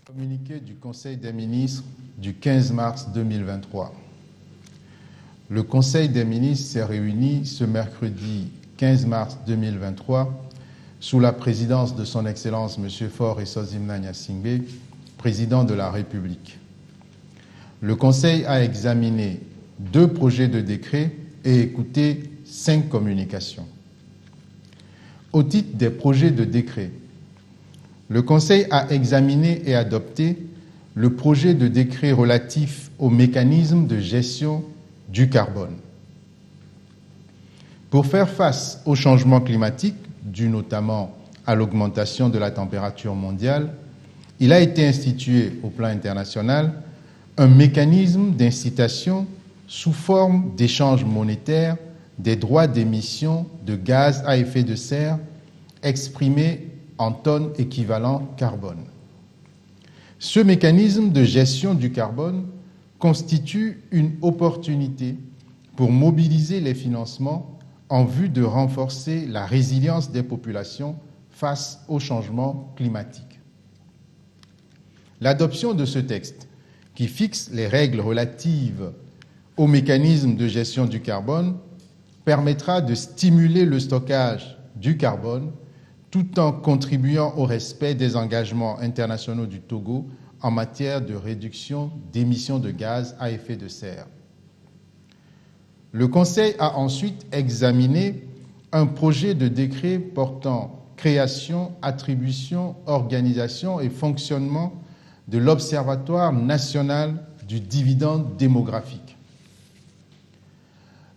Communiqué du Conseil des ministres du 15 mars 2023. Le Conseil des ministres s'est réuni ce mercredi 15 mars 2023 sous la présidence de son Excellence M. Faure Essosimna Gnassingbé, président de la République. Le Conseil a examiné 2 projets de décret et écouté 5 communications. Au titre des projets de décret, le Conseil a examiné et adopté le projet de décret relatif au mécanisme de gestion du carbone. Pour faire face au changement climatique, dû notamment à l'augmentation de la température mondiale, il a été institué au plan international un mécanisme d'incitation sous forme d'échange monétaire des droits d'émission de gaz à effet de serre exprimés en tonnes équivalent carbone. Ce mécanisme de gestion du carbone constitue une opportunité pour mobiliser les financements en vue de renforcer la résilience des populations face au changement climatique. L'adoption de ce texte, qui fixe les règles relatives au mécanisme de gestion du carbone, permettra de stimuler le stockage du carbone tout en contribuant au respect des engagements internationaux du Togo en matière de réduction d'émissions de gaz à effet de serre. Le Conseil a ensuite examiné un projet de décret portant création, attribution, organisation et fonctionnement de l'Observatoire national du dividende démographique.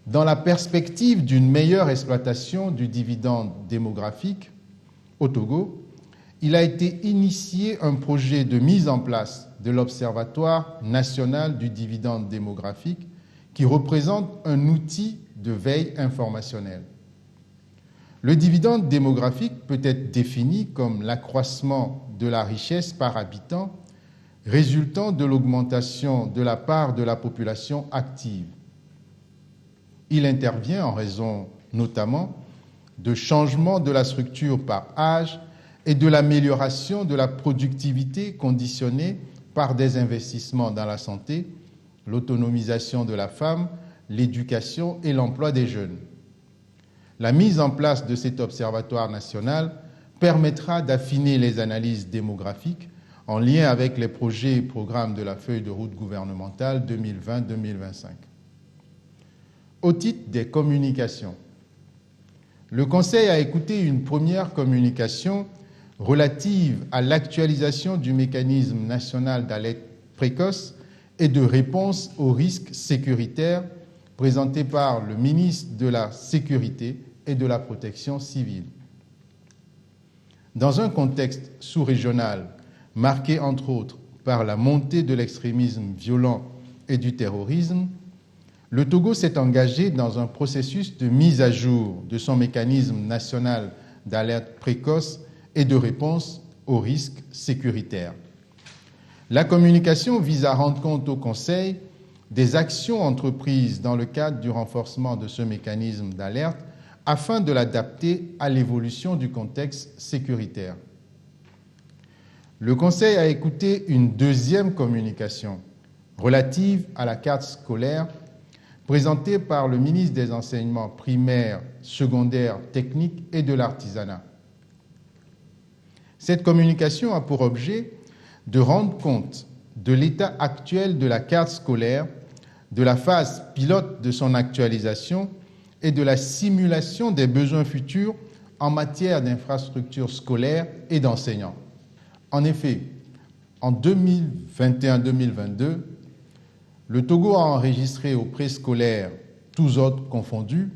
Dans la perspective d'une meilleure exploitation du dividende démographique, au Togo, il a été initié un projet de mise en place de l'Observatoire national du dividende démographique qui représente un outil de veille informationnelle. Le dividende démographique peut être défini comme l'accroissement de la richesse par habitant résultant de l'augmentation de la part de la population active. Il intervient en raison notamment de changement de la structure par âge et de l'amélioration de la productivité conditionnée par des investissements dans la santé, l'autonomisation de la femme, l'éducation et l'emploi des jeunes. La mise en place de cet observatoire national permettra d'affiner les analyses démographiques en lien avec les projets et programmes de la feuille de route gouvernementale 2020-2025. Au titre des communications, le Conseil a écouté une première communication relative à l'actualisation du mécanisme national d'alerte précoce et de réponse aux risques sécuritaires présentée par le ministre de la Sécurité et de la Protection civile. Dans un contexte sous-régional marqué entre autres par la montée de l'extrémisme violent et du terrorisme, le Togo s'est engagé dans un processus de mise à jour de son mécanisme national d'alerte précoce et de réponse aux risques sécuritaires. La communication vise à rendre compte au Conseil des actions entreprises dans le cadre du renforcement de ce mécanisme d'alerte afin de l'adapter à l'évolution du contexte sécuritaire. Le Conseil a écouté une deuxième communication relative à la carte scolaire présentée par le ministre des Enseignements primaires, secondaires, techniques et de l'artisanat. Cette communication a pour objet de rendre compte de l'état actuel de la carte scolaire, de la phase pilote de son actualisation et de la simulation des besoins futurs en matière d'infrastructures scolaires et d'enseignants. En effet, en 2021-2022, le Togo a enregistré au préscolaire, tous ordres confondus,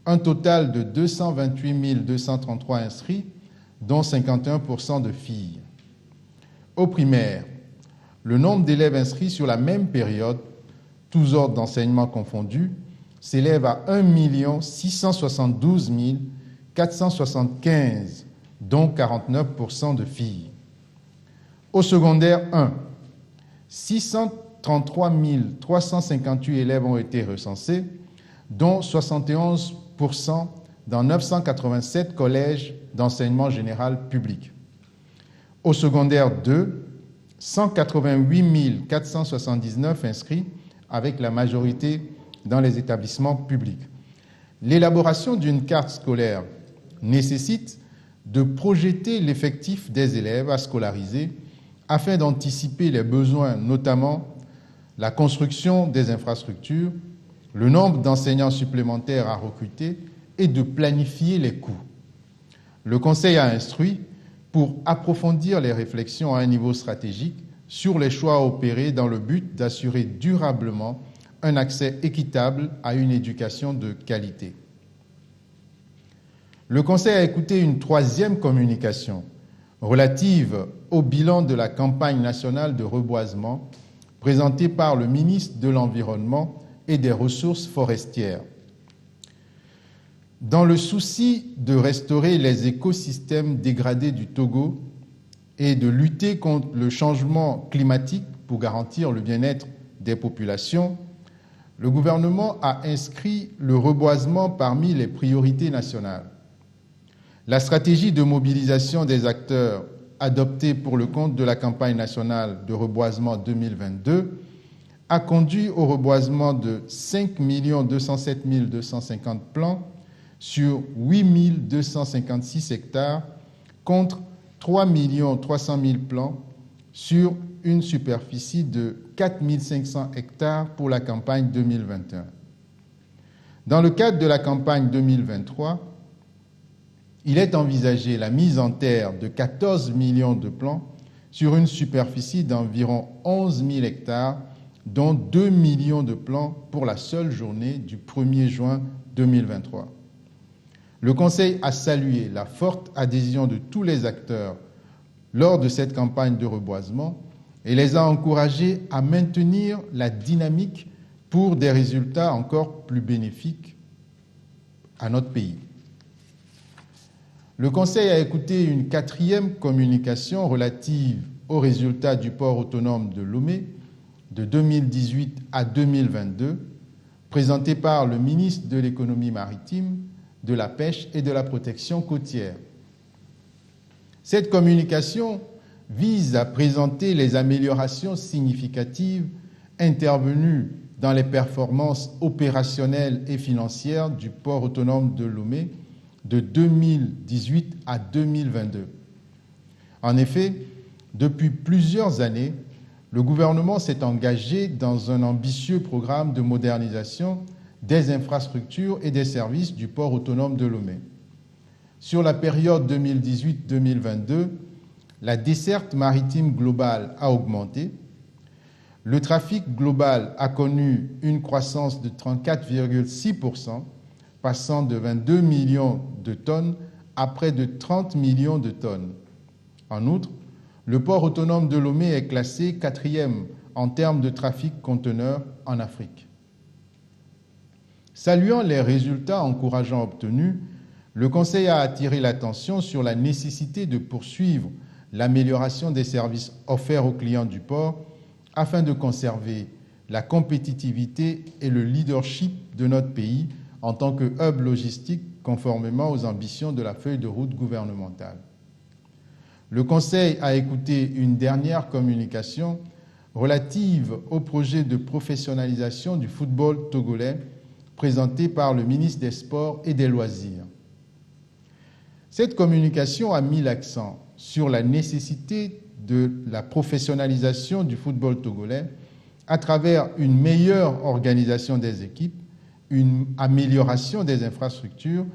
un total de 228 233 inscrits, dont 51% de filles. Au primaire, le nombre d'élèves inscrits sur la même période, tous ordres d'enseignement confondus, s'élève à 1 672 475, dont 49% de filles. Au secondaire 1, 633 358 élèves ont été recensés, dont 71% dans 987 collèges d'enseignement général public. Au secondaire 2, 188 479 inscrits avec la majorité dans les établissements publics. L'élaboration d'une carte scolaire nécessite de projeter l'effectif des élèves à scolariser afin d'anticiper les besoins, notamment la construction des infrastructures, le nombre d'enseignants supplémentaires à recruter et de planifier les coûts. Le Conseil a instruit pour approfondir les réflexions à un niveau stratégique sur les choix à opérer dans le but d'assurer durablement un accès équitable à une éducation de qualité. Le Conseil a écouté une troisième communication relative au bilan de la campagne nationale de reboisement présentée par le ministre de l'Environnement et des Ressources forestières. Dans le souci de restaurer les écosystèmes dégradés du Togo et de lutter contre le changement climatique pour garantir le bien-être des populations, le gouvernement a inscrit le reboisement parmi les priorités nationales. La stratégie de mobilisation des acteurs adoptée pour le compte de la campagne nationale de reboisement 2022 a conduit au reboisement de 5 207 250 plants sur 8 256 hectares contre 3 300 000 plants sur une superficie de 4 500 hectares pour la campagne 2021. Dans le cadre de la campagne 2023, il est envisagé la mise en terre de 14 millions de plants sur une superficie d'environ 11 000 hectares, dont 2 millions de plants pour la seule journée du 1er juin 2023. Le Conseil a salué la forte adhésion de tous les acteurs lors de cette campagne de reboisement et les a encouragés à maintenir la dynamique pour des résultats encore plus bénéfiques à notre pays. Le Conseil a écouté une quatrième communication relative aux résultats du port autonome de Lomé de 2018 à 2022, présentée par le ministre de l'Économie maritime, de la Pêche et de la Protection côtière. Cette communication vise à présenter les améliorations significatives intervenues dans les performances opérationnelles et financières du port autonome de Lomé de 2018 à 2022. En effet, depuis plusieurs années, le gouvernement s'est engagé dans un ambitieux programme de modernisation des infrastructures et des services du port autonome de Lomé. Sur la période 2018-2022, la desserte maritime globale a augmenté, le trafic global a connu une croissance de 34,6%, passant de 22 millions de tonnes à près de 30 millions de tonnes. En outre, le port autonome de Lomé est classé 4e en termes de trafic conteneur en Afrique. Saluant les résultats encourageants obtenus, le Conseil a attiré l'attention sur la nécessité de poursuivre l'amélioration des services offerts aux clients du port afin de conserver la compétitivité et le leadership de notre pays en tant que hub logistique conformément aux ambitions de la feuille de route gouvernementale. Le Conseil a écouté une dernière communication relative au projet de professionnalisation du football togolais présenté par le ministre des Sports et des Loisirs. Cette communication a mis l'accent sur la nécessité de la professionnalisation du football togolais à travers une meilleure organisation des équipes, une amélioration des infrastructures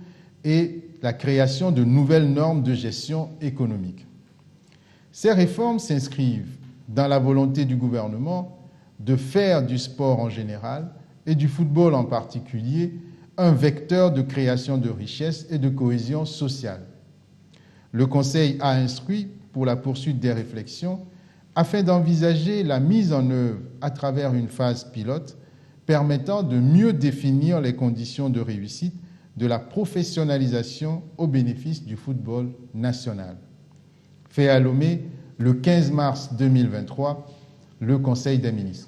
et la création de nouvelles normes de gestion économique. Ces réformes s'inscrivent dans la volonté du gouvernement de faire du sport en général et du football en particulier un vecteur de création de richesse et de cohésion sociale. Le Conseil a instruit pour la poursuite des réflexions afin d'envisager la mise en œuvre à travers une phase pilote permettant de mieux définir les conditions de réussite de la professionnalisation au bénéfice du football national. Fait à Lomé le 15 mars 2023, le Conseil des ministres.